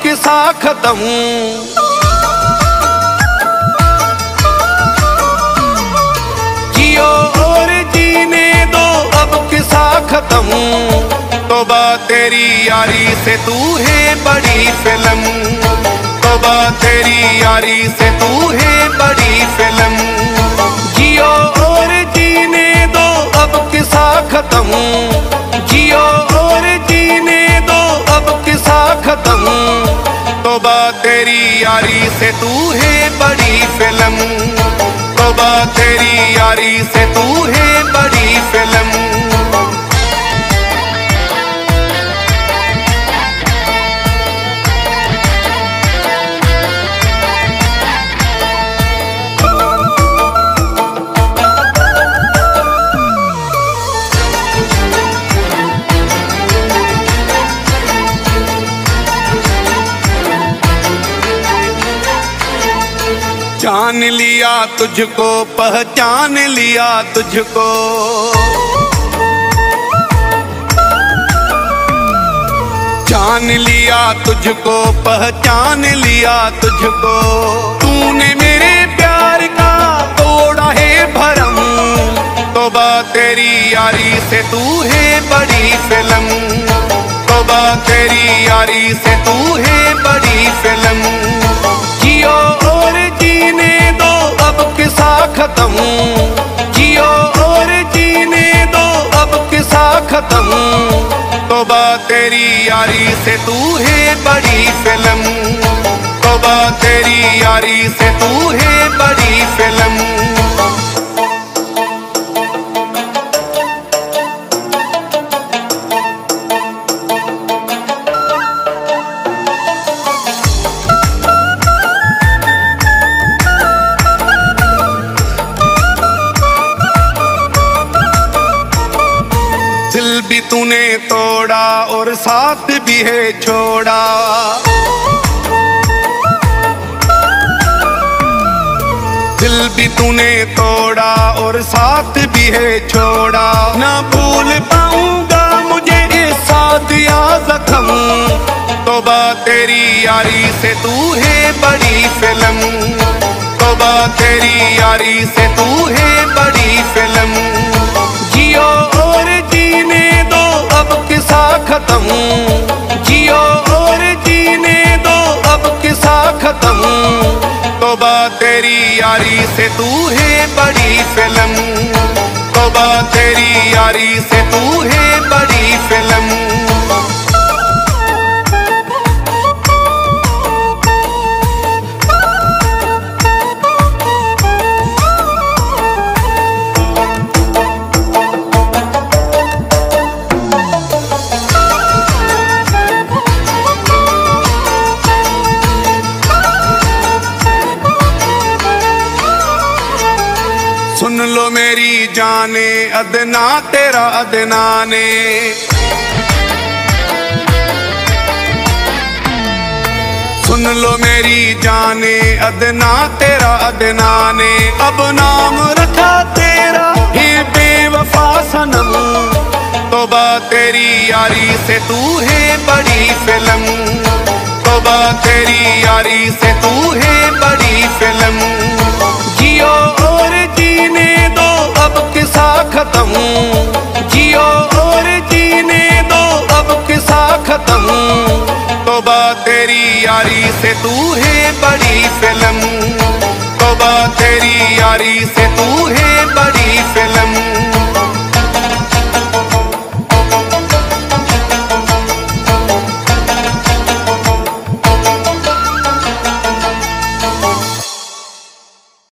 किस्सा खत्म, जियो और जीने दो अब किस्सा खत्म। तौबा तेरी यारी से तू है बड़ी फिल्म, तौबा तेरी यारी से तू है बड़ी फिल्म। जियो और जीने दो अब किस्सा खत्म, जियो और जीने दो अब किस्सा खत्म। तौबा तेरी यारी से तू है बड़ी फिल्म, तौबा तेरी यारी से तू है बड़ी फिल्म। जान लिया तुझको, पहचान लिया तुझको, जान लिया तुझको, पहचान लिया तुझको। तूने मेरे प्यार का तोड़ा है भरम, तौबा तेरी यारी से तू है बड़ी फिल्म, तौबा तेरी यारी से तू है बड़ी फिल्म। जियो और जीने दो अब किस्सा खत्म, जियो और जीने दो अब किस्सा खत्म। तौबा तेरी यारी से तू है बड़ी फिल्म, तौबा तेरी यारी से तू है बड़ी फिल्म। दिल भी तूने तोड़ा और साथ भी है छोड़ा, दिल भी तूने तोड़ा और साथ भी है छोड़ा। ना भूल पाऊंगा मुझे ये साथ या जख्म, तौबा तेरी यारी से तू है बड़ी फिल्म, तौबा तेरी यारी से तू है बड़ी फिल्म। जियो और जीने दो अब किस्सा खत्म, जियो और जीने दो अब किस्सा खत्म। तौबा तेरी यारी से तू है बड़ी फिल्म, तौबा तेरी यारी से तू है बड़ी फिल्म। सुन लो मेरी जाने अदना तेरा अदना ने, सुन लो मेरी जाने अदना तेरा अदना ने। अब नाम रखा तेरा ही बेवफा सनम, तौबा तेरी यारी से तू है बड़ी फिल्म, तौबा तेरी यारी से तू है बड़ी फिल्म। जियो और जीने दो अब किस्सा खत्म, जियो और जीने दो अब किस्सा खत्म। तौबा तेरी यारी से तू है बड़ी फिल्म, तौबा तेरी यारी से